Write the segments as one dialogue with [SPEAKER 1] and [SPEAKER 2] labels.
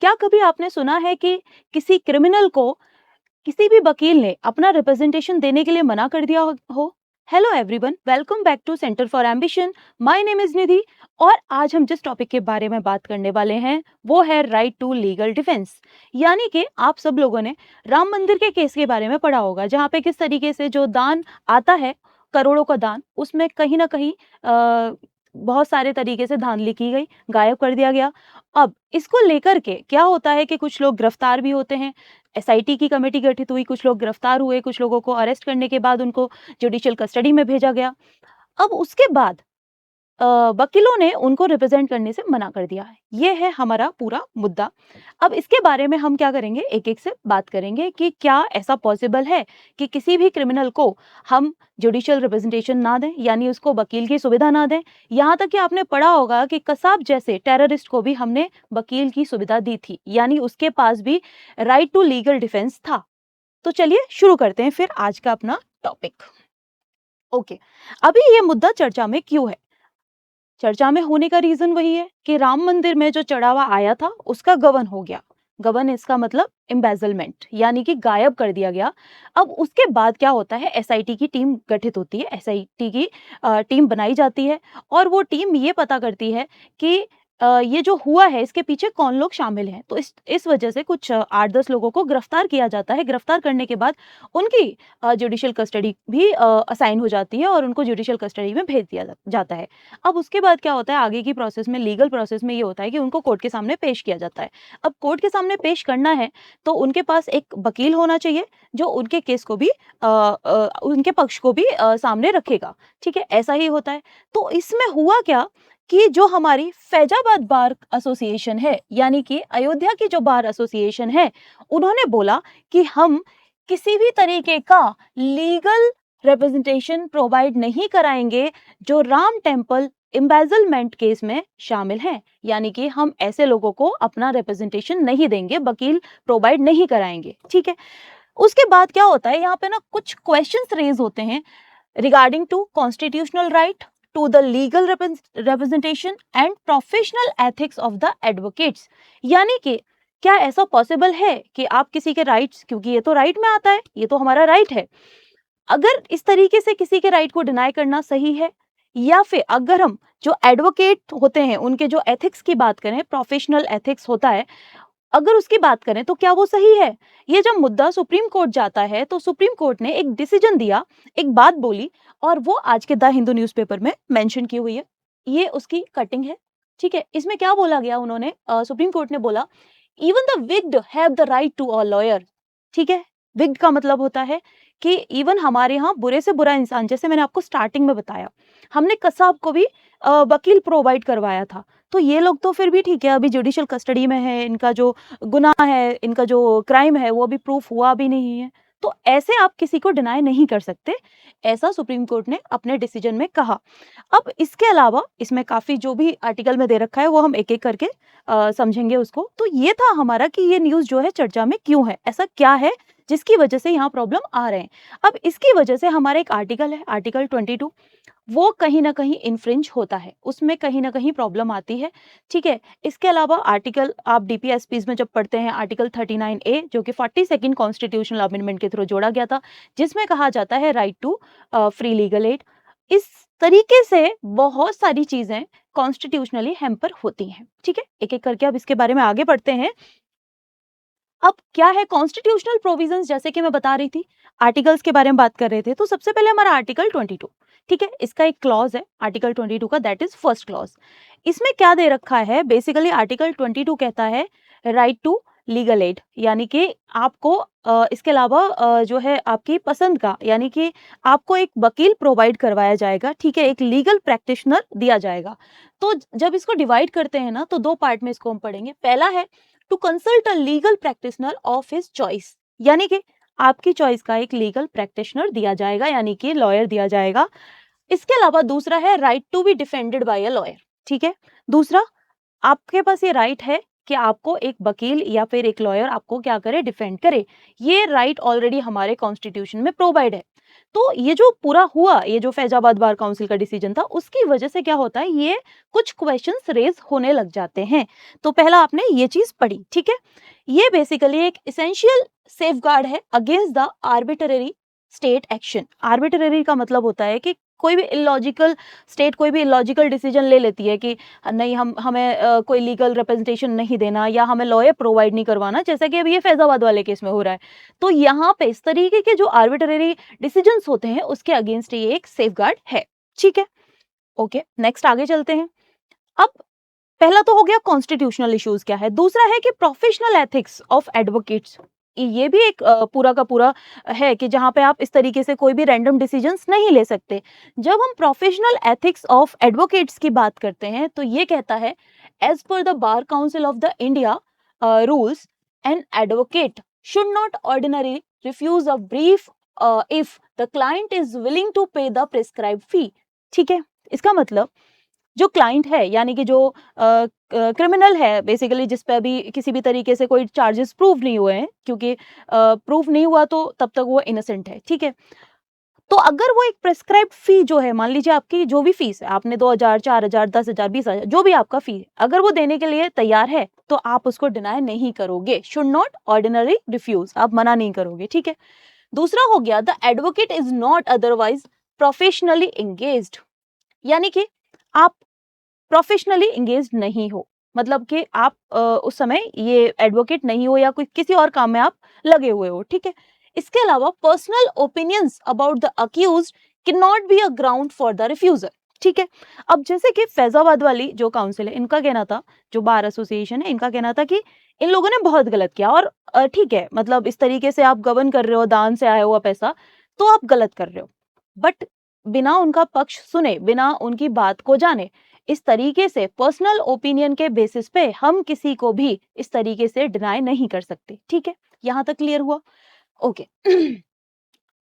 [SPEAKER 1] क्या कभी आपने सुना है कि किसी क्रिमिनल को किसी भी वकील ने अपना रिप्रेजेंटेशन देने के लिए मना कर दिया हो? Hello everyone, welcome back to Center for Ambition. My name is Nidhi और आज हम जिस टॉपिक के बारे में बात करने वाले हैं वो है राइट टू लीगल डिफेंस। यानी कि आप सब लोगों ने राम मंदिर के केस के बारे में पढ़ा होगा, जहाँ पे किस तरीके से जो दान आता है, करोड़ों का दान, उसमें कहीं ना कहीं बहुत सारे तरीके से धांधली की गई, गायब कर दिया गया। अब इसको लेकर के क्या होता है कि कुछ लोग गिरफ्तार भी होते हैं। एसआईटी की कमेटी गठित हुई, कुछ लोग गिरफ्तार हुए, कुछ लोगों को अरेस्ट करने के बाद उनको जुडिशियल कस्टडी में भेजा गया। अब उसके बाद अ, वकीलों ने उनको रिप्रेजेंट करने से मना कर दिया है। ये है हमारा पूरा मुद्दा। अब इसके बारे में हम क्या करेंगे, एक एक से बात करेंगे कि क्या ऐसा पॉसिबल है कि किसी भी क्रिमिनल को हम जुडिशियल रिप्रेजेंटेशन ना दें, यानी उसको वकील की सुविधा ना दें। यहाँ तक कि आपने पढ़ा होगा कि कसाब जैसे टेररिस्ट को भी हमने वकील की सुविधा दी थी, यानी उसके पास भी राइट टू लीगल डिफेंस था। तो चलिए शुरू करते हैं फिर आज का अपना टॉपिक। ओके, अभी ये मुद्दा चर्चा में क्यों है? चर्चा में होने का रीजन वही है कि राम मंदिर में जो चढ़ावा आया था उसका गबन हो गया। गबन इसका मतलब एम्बेजलमेंट, यानी कि गायब कर दिया गया। अब उसके बाद क्या होता है, एसआईटी की टीम गठित होती है, एसआईटी की टीम बनाई जाती है और वो टीम ये पता करती है कि ये जो हुआ है इसके पीछे कौन लोग शामिल हैं। तो इस वजह से कुछ 8-10 लोगों को गिरफ्तार किया जाता है। गिरफ्तार करने के बाद उनकी जुडिशियल कस्टडी भी असाइन हो जाती है और उनको जुडिशियल कस्टडी में भेज दिया जाता है। अब उसके बाद क्या होता है, आगे की प्रोसेस में, लीगल प्रोसेस में ये होता है कि उनको कोर्ट के सामने पेश किया जाता है। अब कोर्ट के सामने पेश करना है तो उनके पास एक वकील होना चाहिए जो उनके केस को भी उनके पक्ष को भी सामने रखेगा। ठीक है, ऐसा ही होता है। तो इसमें हुआ क्या कि जो हमारी फैजाबाद बार एसोसिएशन है, यानी कि अयोध्या की जो बार एसोसिएशन है, उन्होंने बोला कि हम किसी भी तरीके का लीगल रिप्रेजेंटेशन प्रोवाइड नहीं कराएंगे जो राम टेम्पल एम्बेजलमेंट केस में शामिल हैं। यानी कि हम ऐसे लोगों को अपना रिप्रेजेंटेशन नहीं देंगे, वकील प्रोवाइड नहीं कराएंगे। ठीक है, उसके बाद क्या होता है, यहाँ पे ना कुछ क्वेश्चंस रेज होते हैं regarding to constitutional right to the legal representation and professional ethics of the advocates. यानी कि क्या ऐसा पॉसिबल है कि आप किसी के राइट्स, क्योंकि ये तो राइट में आता है, ये तो हमारा राइट है, अगर इस तरीके से किसी के राइट को डिनाई करना सही है, या फिर अगर हम जो एडवोकेट होते हैं उनके जो एथिक्स की बात करें, प्रोफेशनल एथिक्स होता है, अगर उसकी बात करें तो क्या वो सही है? ये जब मुद्दा सुप्रीम कोर्ट जाता है तो सुप्रीम कोर्ट ने एक डिसीजन दिया, एक बात बोली, और वो आज के द हिंदू न्यूज़पेपर में मेंशन की हुई है। ये उसकी कटिंग है। ठीक है, इसमें क्या बोला गया, उन्होंने सुप्रीम कोर्ट ने बोला, even the wicked have the right to a lawyer. ठीक है, विक्ड का मतलब होता है कि इवन हमारे यहाँ बुरे से बुरा इंसान, जैसे मैंने आपको स्टार्टिंग में बताया, हमने कसाब को भी वकील प्रोवाइड करवाया था। तो ये लोग तो फिर भी ठीक है, अभी जुडिशियल कस्टडी में है, इनका जो गुनाह है, इनका जो क्राइम है वो अभी प्रूफ हुआ भी नहीं है। तो ऐसे आप किसी को डिनाई नहीं कर सकते, ऐसा सुप्रीम कोर्ट ने अपने डिसीजन में कहा। अब इसके अलावा इसमें काफी जो भी आर्टिकल में दे रखा है वो हम एक एक करके समझेंगे उसको। तो ये था हमारा कि ये न्यूज जो है चर्चा में क्यों है, ऐसा क्या है जिसकी वजह से यहाँ प्रॉब्लम आ रहे हैं। अब इसकी वजह से हमारा एक आर्टिकल है, आर्टिकल 22, वो कहीं ना कहीं इन्फ्रिंज होता है, उसमें कहीं ना कहीं प्रॉब्लम आती है। ठीक है, इसके अलावा आर्टिकल आप डीपीएसपीज में जब पढ़ते हैं, आर्टिकल 39A जो कि 42nd कॉन्स्टिट्यूशनल अमेंडमेंट के थ्रू जोड़ा गया था, जिसमें कहा जाता है right to free legal aid. इस तरीके से बहुत सारी चीजें कॉन्स्टिट्यूशनली हैम्पर होती हैं। ठीक है, एक एक करके अब इसके बारे में आगे बढ़ते हैं। अब क्या है कॉन्स्टिट्यूशनल प्रोविजंस, जैसे कि मैं बता रही थी, आर्टिकल्स के बारे में बात कर रहे थे, तो सबसे पहले हमारा आर्टिकल 22। ठीक है, इसका एक क्लॉज है आर्टिकल 22 का, दैट इज फर्स्ट क्लॉज। इसमें क्या दे रखा है, बेसिकली आर्टिकल 22 कहता है राइट टू लीगल एड, यानी कि आपको इसके अलावा जो है आपकी पसंद का, यानी कि आपको एक वकील प्रोवाइड करवाया जाएगा। ठीक है, एक लीगल प्रैक्टिशनर दिया जाएगा। तो जब इसको डिवाइड करते हैं ना, तो दो पार्ट में इसको हम पढ़ेंगे। पहला है to consult a legal practitioner of his choice, यानी कि आपकी चॉइस का एक लीगल प्रैक्टिशनर दिया जाएगा, यानी कि लॉयर दिया जाएगा। इसके अलावा दूसरा है right to be defended by a lawyer. ठीक है, दूसरा, आपके पास ये राइट है कि आपको एक वकील या फिर एक लॉयर आपको क्या करे, डिफेंड करे। ये राइट ऑलरेडी हमारे कॉन्स्टिट्यूशन में प्रोवाइड है। तो ये जो पूरा हुआ, ये जो फैजाबाद बार काउंसिल का डिसीजन था, उसकी वजह से क्या होता है, ये कुछ क्वेश्चंस रेज होने लग जाते हैं। तो पहला आपने ये चीज पढ़ी, ठीक है। ये बेसिकली एक एसेंशियल सेफगार्ड है against the arbitrary state action. Arbitrary का मतलब होता है कि कोई भी इलॉजिकल स्टेट कोई भी इलॉजिकल डिसीजन ले लेती है कि नहीं, हमें कोई लीगल रिप्रेजेंटेशन नहीं देना या हमें लॉयर प्रोवाइड नहीं करवाना, जैसा कि अभी ये फैजाबाद वाले केस में हो रहा है। तो यहाँ पे इस तरीके के जो आर्बिट्ररी डिसीजंस होते हैं उसके अगेंस्ट ये एक सेफगार्ड है, ठीक है। ओके, नेक्स्ट आगे चलते हैं। अब पहला तो हो गया कॉन्स्टिट्यूशनल इश्यूज क्या है, दूसरा है कि प्रोफेशनल एथिक्स ऑफ एडवोकेट्स। ये भी एक पूरा का पूरा है कि जहां पे आप इस तरीके से कोई भी रैंडम डिसीजंस नहीं ले सकते। जब हम प्रोफेशनल एथिक्स ऑफ एडवोकेट्स की बात करते हैं तो ये कहता है, as per the bar council of the India rules, an advocate should not ordinary refuse a brief if the client is willing to pay the prescribed fee. ठीक है, इसका मतलब जो क्लाइंट है यानी कि जो क्रिमिनल है बेसिकली, जिस पे अभी किसी भी तरीके से कोई चार्जेस प्रूव नहीं हुए हैं, क्योंकि प्रूफ नहीं हुआ तो तब तक वो इनोसेंट है, ठीक है। तो अगर वो एक प्रेस्क्राइब्ड फी जो है, मान लीजिए आपकी जो भी फीस है, आपने 2000, 4000, 10,000, 20,000, जो भी आपका फी है, अगर वो देने के लिए तैयार है तो आप उसको डिनाई नहीं करोगे। शुड नॉट ऑर्डिनरी रिफ्यूज, आप मना नहीं करोगे, ठीक है। दूसरा हो गया, the advocate is not otherwise professionally engaged, यानी कि आप प्रोफेशनली एंगेज नहीं हो, मतलब कि आप उस समय ये एडवोकेट नहीं हो या कोई किसी और काम में आप लगे हुए हो, ठीक है। इसके अलावा personal opinions about the accused can not be a ground for the refusal, ठीक है। अब जैसे कि फैजाबाद वाली जो काउंसिल है, इनका कहना था, जो बार एसोसिएशन है, इनका कहना था कि इन लोगों ने बहुत गलत किया और ठीक है, मतलब इस तरीके से आप गवर्न कर रहे हो दान से आया हुआ पैसा, तो आप गलत कर रहे हो। बट बिना उनका पक्ष सुने, बिना उनकी बात को जाने, इस तरीके से पर्सनल ओपिनियन के बेसिस पे हम किसी को भी इस तरीके से डिनाई नहीं कर सकते, ठीक है। यहां तक क्लियर हुआ? ओके।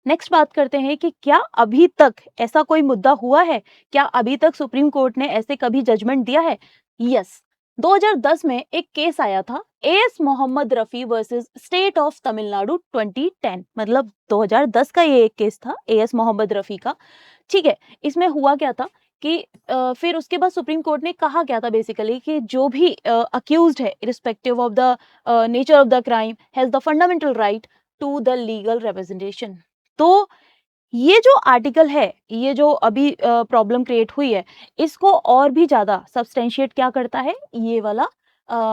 [SPEAKER 1] नेक्स्ट बात करते हैं कि क्या अभी तक ऐसा कोई मुद्दा हुआ है, क्या अभी तक सुप्रीम कोर्ट ने ऐसे कभी जजमेंट दिया है? यस, 2010 में एक केस आया था, A S Mohammad Rafi versus state of Tamil Nadu 2010, मतलब 2010 का ये एक केस था एएस मोहम्मद रफी का, ठीक है। इसमें हुआ क्या था कि फिर उसके बाद सुप्रीम कोर्ट ने कहा क्या था बेसिकली कि जो भी अक्यूज्ड है, irrespective of the nature of the crime, has the fundamental right to the legal representation. तो ये जो आर्टिकल है, ये जो अभी प्रॉब्लम क्रिएट हुई है, इसको और भी ज्यादा सब्सटेंशिएट क्या करता है, ये वाला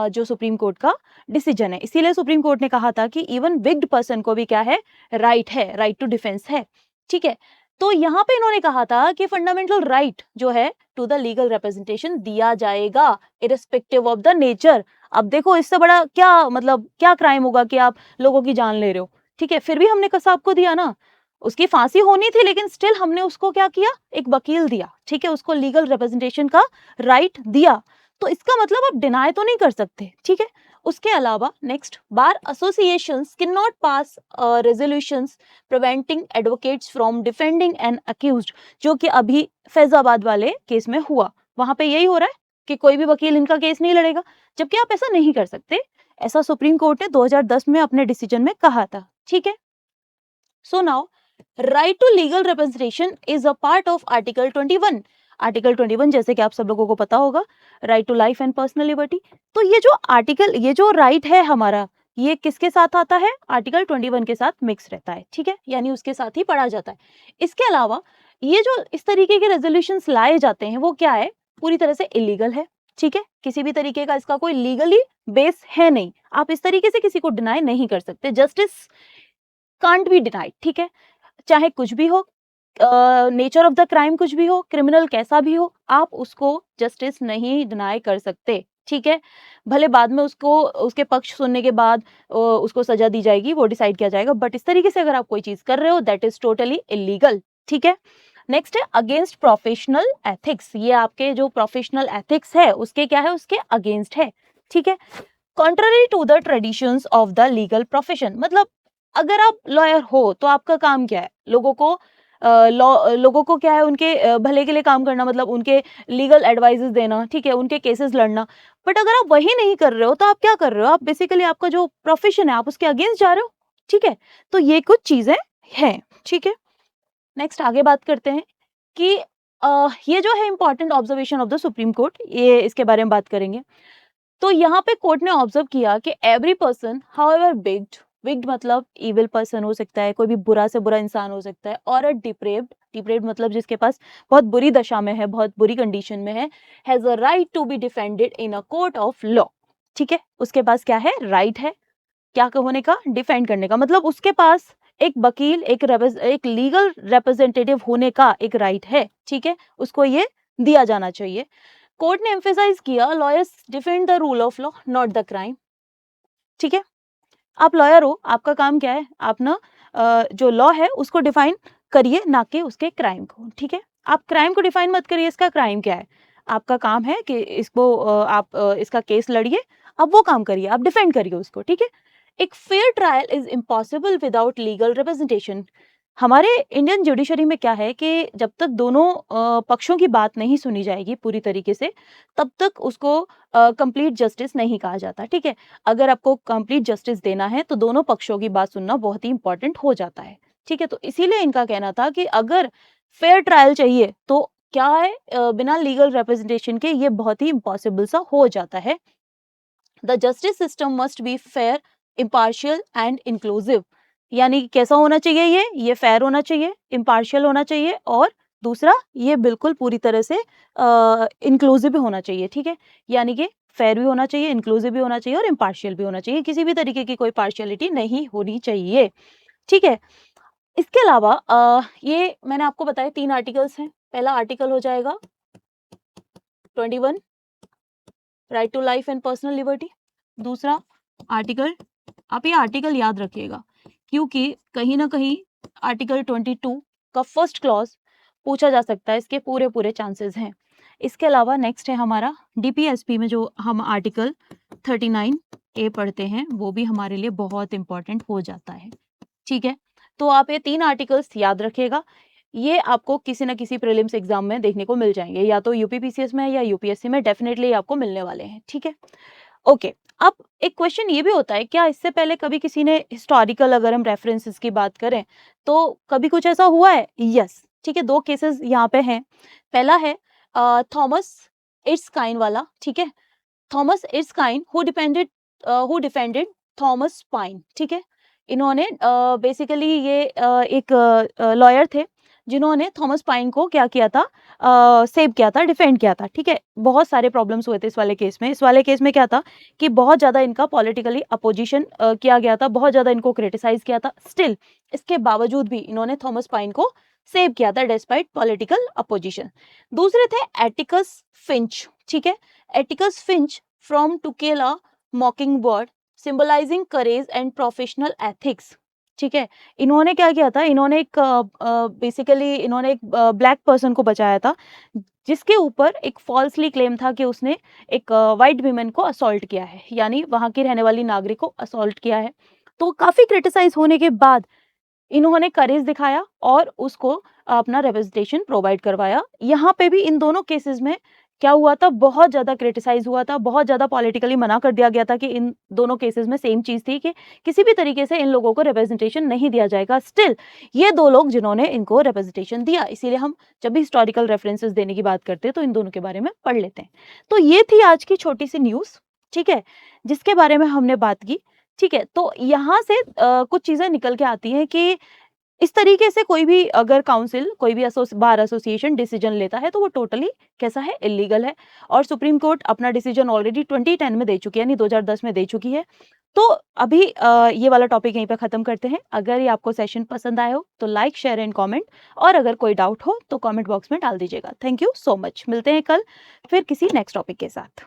[SPEAKER 1] जो सुप्रीम कोर्ट का डिसीजन है। इसीलिए सुप्रीम कोर्ट ने कहा था कि इवन विक्ड पर्सन को भी क्या है, राइट टू डिफेंस है, ठीक है। तो यहाँ पे इन्होंने कहा था कि फंडामेंटल राइट जो है टू द लीगल रिप्रेजेंटेशन दिया जाएगा इरिस्पेक्टिव ऑफ द नेचर। अब देखो, इससे बड़ा क्या मतलब क्या क्राइम होगा कि आप लोगों की जान ले रहे हो, ठीक है। फिर भी हमने कसाब को दिया ना, उसकी फांसी होनी थी, लेकिन स्टिल हमने उसको क्या किया, एक वकील दिया, ठीक है, उसको लीगल रिप्रेजेंटेशन का राइट दिया। तो इसका मतलब आप डिनाई तो नहीं कर सकते, ठीक है। उसके अलावा next, bar associations can not pass resolutions preventing advocates from defending an accused, जो कि अभी फैजाबाद वाले केस में हुआ। वहां पे यही हो रहा है कि कोई भी वकील इनका केस नहीं लड़ेगा, जबकि आप ऐसा नहीं कर सकते। ऐसा सुप्रीम कोर्ट ने 2010 में अपने डिसीजन में कहा था, ठीक है। So now, right to legal representation is a part of article 21। Article 21 जैसे कि आप सब लोगों को पता होगा, right to life and personal liberty. तो ये जो आर्टिकल, ये जो राइट है हमारा, ये किसके साथ आता है, आर्टिकल 21 के साथ मिक्स रहता है, ठीक है, यानी उसके साथ ही पढ़ा जाता है। इसके अलावा ये जो इस तरीके के रेजोल्यूशंस लाए जाते हैं वो क्या है, पूरी तरह से इलीगल है, ठीक है। किसी भी तरीके का इसका कोई लीगली बेस है नहीं, आप इस तरीके से किसी को डिनाई नहीं कर सकते। जस्टिस कांट बी डिनाइड, ठीक है, चाहे कुछ भी हो, नेचर ऑफ द क्राइम कुछ भी हो, क्रिमिनल कैसा भी हो, आप उसको जस्टिस नहीं डिनाई कर सकते, ठीक है। भले बाद में उसको उसके पक्ष सुनने के बाद उसको सजा दी जाएगी, वो डिसाइड किया जाएगा, बट इस तरीके से अगर आप कोई चीज कर रहे हो दैट इज टोटली इलीगल, ठीक है। नेक्स्ट है अगेंस्ट प्रोफेशनल एथिक्स। ये आपके जो प्रोफेशनल एथिक्स है उसके क्या है, उसके अगेंस्ट है, ठीक है। Contrary to the traditions of the legal profession, मतलब अगर आप लॉयर हो तो आपका काम क्या है, लोगों को क्या है, उनके भले के लिए काम करना, मतलब उनके लीगल एडवाइजेस देना, ठीक है, उनके केसेस लड़ना। बट अगर आप वही नहीं कर रहे हो तो आप क्या कर रहे हो, आप बेसिकली आपका जो प्रोफेशन है आप उसके अगेंस्ट जा रहे हो, ठीक है। तो ये कुछ चीजें हैं, ठीक है। नेक्स्ट आगे बात करते हैं कि ये जो है important observation of the supreme court, ये इसके बारे में बात करेंगे। तो यहाँ पे कोर्ट ने ऑब्जर्व किया कि एवरी पर्सन हाउएवर बिग्ड, विग्ड मतलब इविल पर्सन हो सकता है, कोई भी बुरा से बुरा इंसान हो सकता है, और अ डिप्रेव्ड, डिप्रेव्ड मतलब जिसके पास बहुत बुरी दशा में है, बहुत बुरी कंडीशन में है, has a right to be defended in a court of law. ठीक है, उसके पास क्या है, राइट है, क्या होने का, डिफेंड करने का, मतलब उसके पास एक वकील, एक लीगल रिप्रेजेंटेटिव होने का एक राइट है। ठीक है, उसको ये दिया जाना चाहिए। कोर्ट ने एम्फेसाइज किया lawyers defend the rule of law not the crime. ठीक है, आप लॉयर हो, आपका काम क्या है, आप ना जो लॉ है उसको डिफाइन करिए, ना कि उसके क्राइम को। ठीक है, आप क्राइम को डिफाइन मत करिए, इसका क्राइम क्या है। आपका काम है कि इसको आप इसका केस लड़िए, आप वो काम करिए, आप डिफेंड करिए उसको। ठीक है, एक fair trial is impossible without legal representation. हमारे इंडियन जुडिशरी में क्या है कि जब तक दोनों पक्षों की बात नहीं सुनी जाएगी पूरी तरीके से, तब तक उसको कंप्लीट जस्टिस नहीं कहा जाता। ठीक है, अगर आपको कंप्लीट जस्टिस देना है तो दोनों पक्षों की बात सुनना बहुत ही इंपॉर्टेंट हो जाता है। ठीक है, तो इसीलिए इनका कहना था कि अगर फेयर ट्रायल चाहिए तो क्या है, बिना लीगल रिप्रेजेंटेशन के ये बहुत ही इम्पॉसिबल सा हो जाता है। The justice system must be fair, impartial and inclusive. यानी कैसा होना चाहिए, ये फेयर होना चाहिए, इम्पार्शियल होना चाहिए, और दूसरा ये बिल्कुल पूरी तरह से इंक्लूसिव भी होना चाहिए। ठीक है, यानी कि फेयर भी होना चाहिए, इंक्लूसिव भी होना चाहिए, और इम्पार्शियल भी होना चाहिए, किसी भी तरीके की कोई पार्शियलिटी नहीं होनी चाहिए। ठीक है, इसके अलावा ये मैंने आपको बताया 3 आर्टिकल्स हैं। पहला आर्टिकल हो जाएगा 21, right to life and personal liberty. दूसरा आर्टिकल, आप ये आर्टिकल याद रखिएगा, क्योंकि कहीं ना कहीं आर्टिकल 22 का फर्स्ट क्लॉज पूछा जा सकता है, इसके पूरे पूरे चांसेस हैं। इसके अलावा नेक्स्ट है हमारा डीपीएसपी में जो हम आर्टिकल 39A पढ़ते हैं, वो भी हमारे लिए बहुत इंपॉर्टेंट हो जाता है। ठीक है, तो आप ये 3 आर्टिकल्स याद रखिएगा, ये आपको किसी ना किसी प्रीलिम्स एग्जाम में देखने को मिल जाएंगे, या तो यूपीपीसीएस में या यूपीएससी में डेफिनेटली आपको मिलने वाले हैं। ठीक है, ओके। अब एक क्वेश्चन ये भी होता है, क्या इससे पहले कभी किसी ने हिस्टोरिकल, अगर हम रेफरेंसेस की बात करें, तो कभी कुछ ऐसा हुआ है? यस। ठीक है, 2 केसेस यहाँ पे हैं। पहला है थॉमस इट्सकाइन वाला। ठीक है, Thomas Erskine who defended Thomas Paine. ठीक है, इन्होंने बेसिकली ये एक लॉयर थे जिन्होंने थॉमस पाइन को क्या किया था, सेव किया था, डिफेंड किया था। ठीक है, बहुत सारे प्रॉब्लम्स हुए थे इस वाले केस में। इस वाले केस में क्या था कि बहुत ज़्यादा इनका पॉलिटिकली अपोजिशन किया गया था, बहुत ज़्यादा इनको क्रिटिसाइज किया था। स्टिल इसके बावजूद भी इन्होंने थॉमस पाइन को सेव किया था डिस्पाइट पॉलिटिकल अपोजिशन। दूसरे थे एटिकस फिंच। ठीक है, Atticus Finch from to kill a mockingbird symbolising courage and professional ethics. ठीक है, इन्होंने क्या किया था, इन्होंने एक बेसिकली इन्होंने एक ब्लैक पर्सन को बचाया था, जिसके ऊपर एक फॉल्सली क्लेम था कि उसने एक वाइट वीमेन को असॉल्ट किया है, यानी वहां की रहने वाली नागरिक को असॉल्ट किया है। तो काफी क्रिटिसाइज होने के बाद इन्होंने करेज दिखाया और उसको अपना रिप्रेजेंटेशन प्रोवाइड करवाया। यहाँ पे भी इन दोनों केसेस में क्या हुआ था, बहुत ज्यादा क्रिटिसाइज हुआ था, बहुत ज्यादा पॉलिटिकली मना कर दिया गया था कि इन दोनों केसेस में सेम चीज थी कि किसी भी तरीके से इन लोगों को रिप्रेजेंटेशन नहीं दिया जाएगा। स्टिल ये 2 लोग जिन्होंने इनको रिप्रेजेंटेशन दिया, इसीलिए हम जब भी हिस्टोरिकल रेफरेंसेस देने की बात करते हैं तो इन दोनों के बारे में पढ़ लेते हैं। तो ये थी आज की छोटी सी न्यूज, ठीक है, जिसके बारे में हमने बात की। ठीक है, तो यहाँ से कुछ चीजें निकल के आती हैं कि इस तरीके से कोई भी अगर काउंसिल, कोई भी बार एसोसिएशन डिसीजन लेता है तो वो टोटली कैसा है, इलीगल है। और सुप्रीम कोर्ट अपना डिसीजन ऑलरेडी 2010 में दे चुकी है, यानी 2010 में दे चुकी है। तो अभी ये वाला टॉपिक यहीं पे खत्म करते हैं। अगर ये आपको सेशन पसंद आया हो तो लाइक, शेयर एंड कमेंट, और अगर कोई डाउट हो तो कमेंट बॉक्स में डाल दीजिएगा। Thank you so much. मिलते हैं कल फिर किसी नेक्स्ट टॉपिक के साथ।